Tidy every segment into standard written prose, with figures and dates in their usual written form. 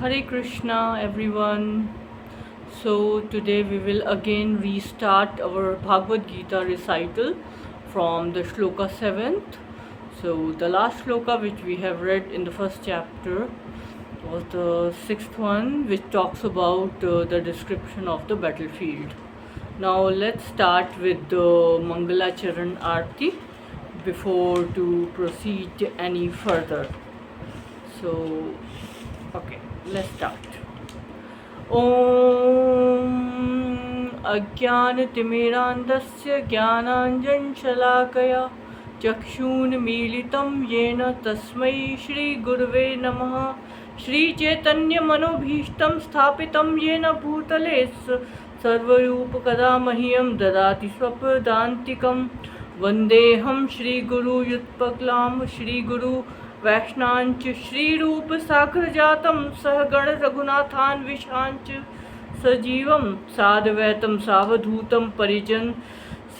Hare Krishna everyone. So today we will again restart our Bhagwatgita recital from the Sloka 7th. So the last Sloka which we have read in the first chapter was the 6th one, which talks about the description of the battlefield. Now let's start with the Mangalacharan Aarti before to proceed any further. So okay, let's start. ॐ अज्ञानतिमिरान्धस्य ज्ञानाञ्जनशलाकया चक्षुन्मीलितं येन तस्मै श्रीगुरवे नमः। श्रीचैतन्यमनोभीष्टं स्थापितं येन भूतले सर्वरूपकदा मह्यं ददाति स्वपदान्तिकं। वन्देऽहं श्रीगुरुयुत्पक्लां श्रीगुरु वैष्णाञ्च श्रीरूप साग्रजातं सहगण रघुनाथान्विषाञ्च सजीवं साद्वैतं सावधूतं परिजन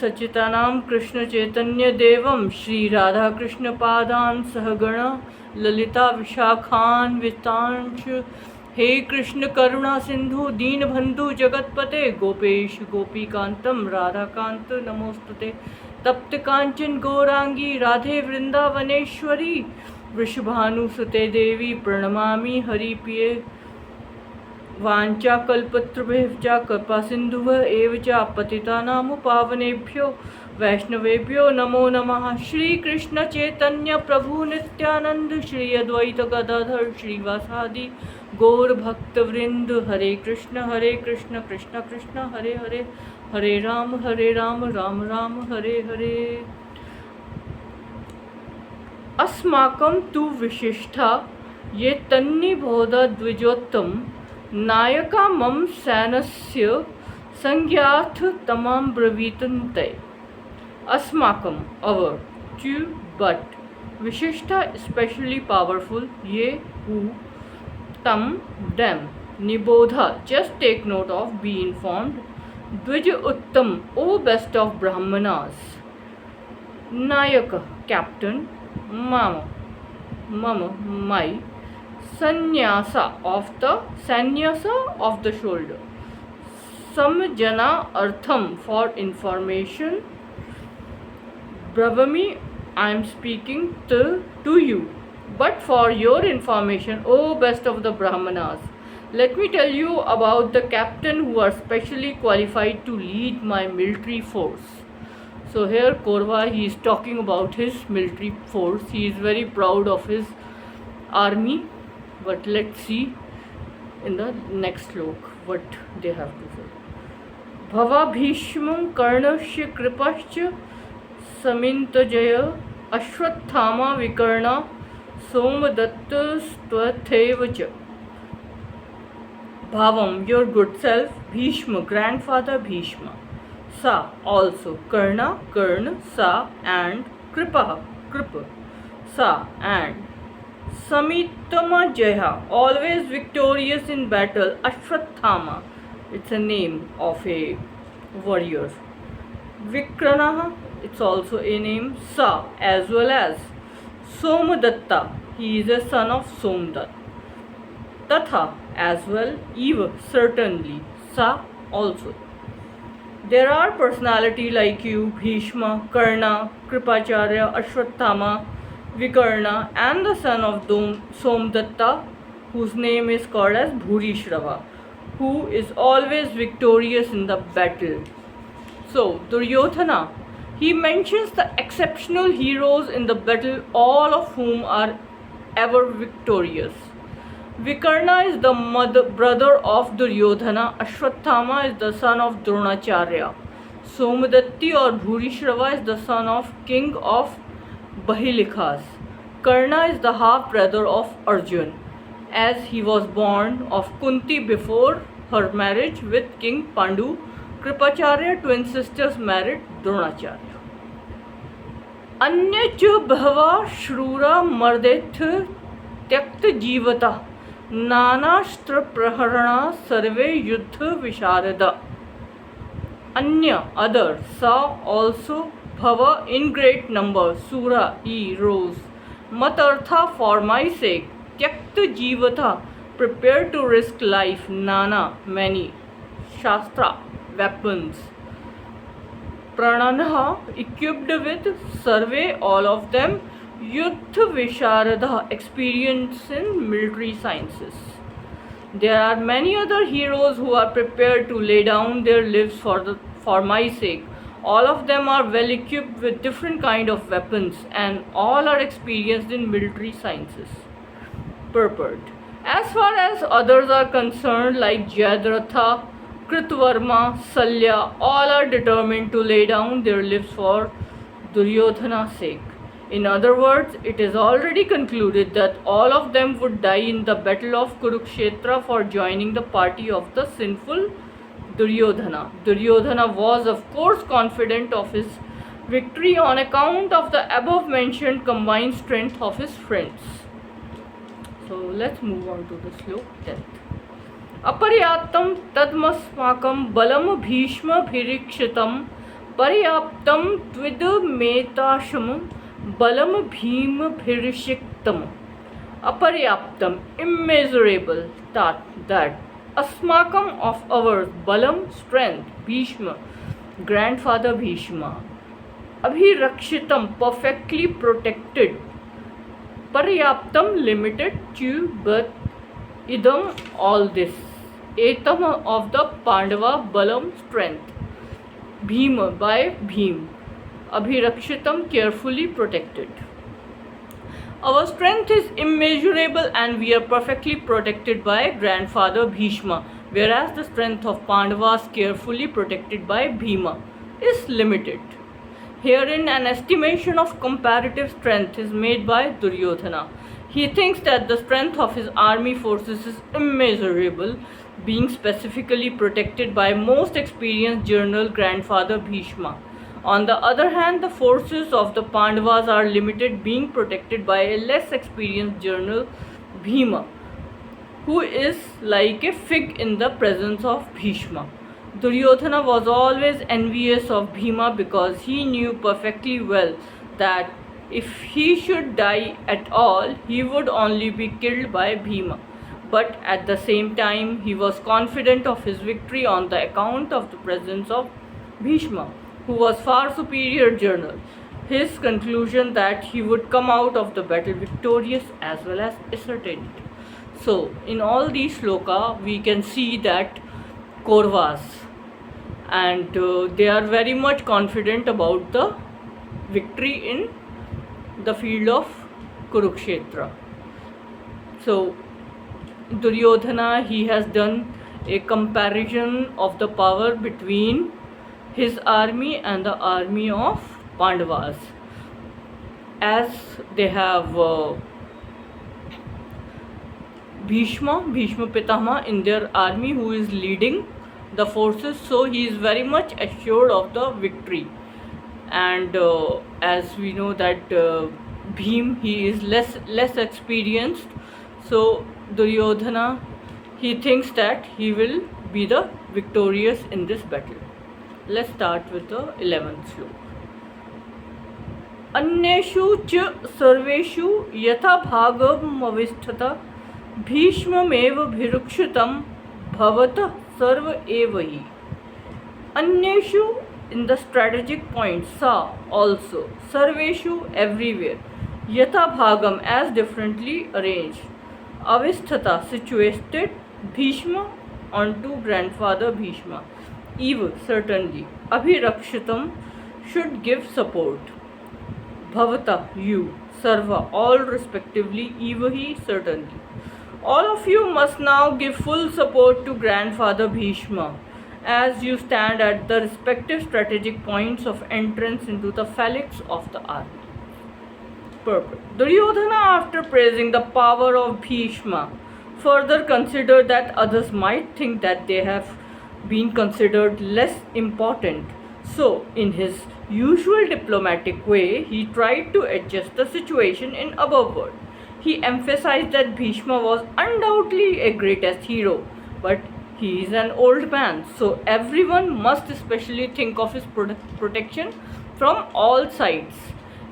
सचितानां कृष्णचैतन्यदेवं श्रीराधाकृष्णपादान् सहगण ललिता विशाखान्वितांश्च। हे कृष्ण करुणा सिंधु दीनबंधु जगतपते गोपेश गोपीकांतं राधाकांत नमोस्तुते। तप्त कांचन गौरांगी राधे वृंदावनेश्वरी वृषभानुसुते देवी प्रणमामि हरिप्रिये। वाञ्छाकल्पतरुभ्यश्च कृपासिन्धुभ्य एव च पतितानां पावनेभ्यो वैष्णवेभ्यो नमो नमः। श्रीकृष्ण चैतन्य प्रभु नित्यानंद श्री अद्वैत गदाधर श्रीवासादि गौर भक्तवृंद। हरे कृष्ण कृष्ण कृष्ण हरे हरे, हरे राम राम राम हरे हरे। अस्माकं तु विशिष्टा ये तन्निबोध द्विजोत्तम नायका मम सैनस्य संज्ञाथ तमाम ब्रवीतन्ते। अस्माकम our, to but, विशिष्टा especially powerful, ye who, tam them, nibodha just take note of, be informed, द्विज उत्तम o best of brahmanas, nayaka captain, mama my, sannyasa of the shoulder, samjana artham for information, bravami I am speaking to you, but for your information, O best of the brahmanas, let me tell you about the captain who are specially qualified to lead my military force. So here Korva, he is talking about his military force. He is very proud of his army, but let's see in the next slok what they have to say. Bhava bhishmam karnasya kripascha samintajaya ashwathama vikarna somadatta stvathevacha. Bhavam, your good self, Bhishma, grandfather Bhishma, Sa also, Karna, Sa and Kripa, Sa and Samitama Jaya, always victorious in battle, Ashwathama, it's a name of a warrior. Vikrana, it's also a name, Sa as well as Somadatta, he is a son of Somdat. Tatha as well, Eva certainly, Sa also. There are personality like you, Bhishma, Karna, Kripacharya, Ashwathama, Vikarna, and the son of Somdatta, whose name is called as Bhurishrava, who is always victorious in the battle. So Duryodhana, he mentions the exceptional heroes in the battle, all of whom are ever victorious. Vikarna is the brother of Duryodhana. Ashwathama is the son of Dronacharya. Somadatti or Bhurishrava is the son of king of Bahilikas. Karna is the half brother of Arjun, as he was born of Kunti before her marriage with King Pandu. Kripacharya twin sisters married Dronacharya. Anya ch bhava shrura mardeth त्यक्त जीवता नानास्त्र प्रहरणा सर्वे युद्ध विशारद. Anya, other, saw also, bhava in great number, sura, he rose, matartha for my sake, tyakta jivata, prepared to risk life, many shastra, weapons, prananah, equipped with survey, all of them, yudh visharada, experience in military sciences. There are many other heroes who are prepared to lay down their lives for my sake. All of them are well equipped with different kind of weapons and all are experienced in military sciences. Purport. As far as others are concerned, like Jayadratha, Kritvarma, Salya, all are determined to lay down their lives for Duryodhana's sake. In other words, it is already concluded that all of them would die in the battle of Kurukshetra for joining the party of the sinful Duryodhana. Duryodhana was, of course, confident of his victory on account of the above mentioned combined strength of his friends. So let's move on to the slok 10th. Aparyaप्तं तद्मस्माकं बलं भीष्मभिरीक्षितं पर्याप्तं त्विदमेताशमं बलं भीमभिषिक्तम्. Aparyaptam, immeasurable, that asmakam, of ours, balam, strength, Bhishma, grandfather Bhishma, abhirakshitam, perfectly protected, paryaptam, limited to, but idam, all this, etam, of the Pandava, balam, strength, Bhima, by Bhim, abhirakshitam, carefully protected. Our strength is immeasurable and we are perfectly protected by grandfather Bhishma, whereas the strength of Pandavas, carefully protected by Bhima, is limited. Herein an estimation of comparative strength is made by Duryodhana. He thinks that the strength of his army forces is immeasurable, being specifically protected by most experienced general grandfather Bhishma. On the other hand, the forces of the Pandavas are limited, being protected by a less experienced general Bhima, who is like a fig in the presence of Bhishma. Duryodhana was always envious of Bhima because he knew perfectly well that if he should die at all, he would only be killed by Bhima. But at the same time, he was confident of his victory on the account of the presence of Bhishma, who was far superior general. His conclusion that he would come out of the battle victorious as well as ascertained. So, in all these sloka, we can see that Kauravas, and they are very much confident about the victory in the field of Kurukshetra. So, Duryodhana, he has done a comparison of the power between his army and the army of Pandavas, as they have Bhishma Pitama in their army, who is leading the forces, so he is very much assured of the victory. And as we know that Bhim, he is less experienced, so Duryodhana, he thinks that he will be the victorious in this battle. Let's start with the 11th slok. अन्येषु च सर्वेषु यथा भागमविष्ठता भीष्ममेव भिरुक्षितं भवतः सर्व एव हि. Anyeshu, in the strategic point, sa, also, sarveshu, everywhere, yatha bhagam, as differently arranged, avisthatha, situated, Bhishma, onto grandfather Bhishma, eva, certainly, abhirakshitam, should give support, bhavata, you, sarva, all respectively, eva hi, certainly. All of you must now give full support to grandfather Bhishma as you stand at the respective strategic points of entrance into the phalanx of the army. Purport. Duryodhana, after praising the power of Bhishma, further considered that others might think that they have been considered less important. So, in his usual diplomatic way, he tried to adjust the situation in above words. He emphasized that Bhishma was undoubtedly a greatest hero, but he is an old man, so everyone must especially think of his protection from all sides.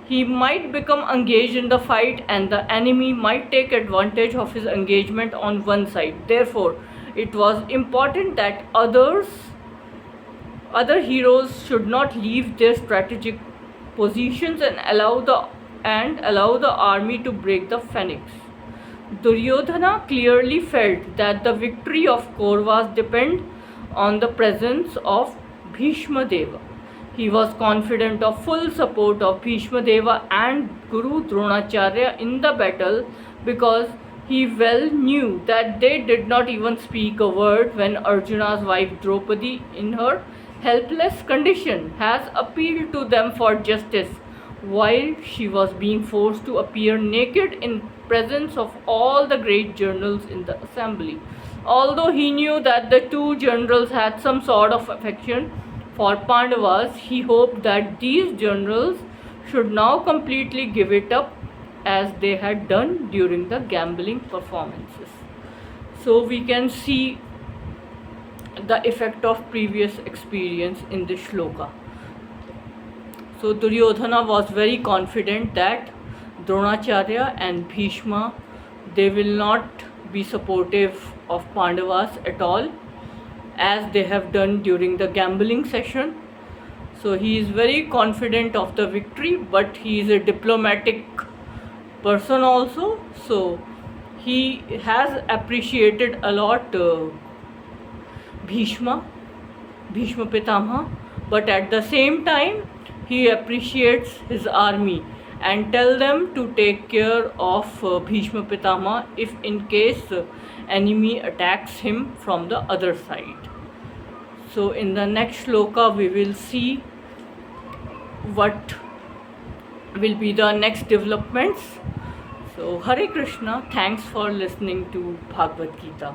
He might become engaged in the fight and the enemy might take advantage of his engagement on one side. Therefore, it was important that other heroes should not leave their strategic positions and allow the army to break the phalanx. Duryodhana clearly felt that the victory of Kauravas depended on the presence of Bhishma Deva. He was confident of full support of Bhishma Deva and Guru Dronacharya in the battle because he well knew that they did not even speak a word when Arjuna's wife Draupadi, in her helpless condition, has appealed to them for justice while she was being forced to appear naked in presence of all the great generals in the assembly. Although he knew that the two generals had some sort of affection for Pandavas, he hoped that these generals should now completely give it up as they had done during the gambling performances. So we can see the effect of previous experience in this shloka. So Duryodhana was very confident that Dronacharya and Bhishma, they will not be supportive of Pandavas at all as they have done during the gambling session. So he is very confident of the victory, but he is a diplomatic person also. So he has appreciated a lot Bhishma Pitamha, but at the same time he appreciates his army and tell them to take care of Bhishma Pitamha if in case enemy attacks him from the other side. So in the next shloka we will see what will be the next developments. So Hare Krishna, thanks for listening to Bhagavad Gita.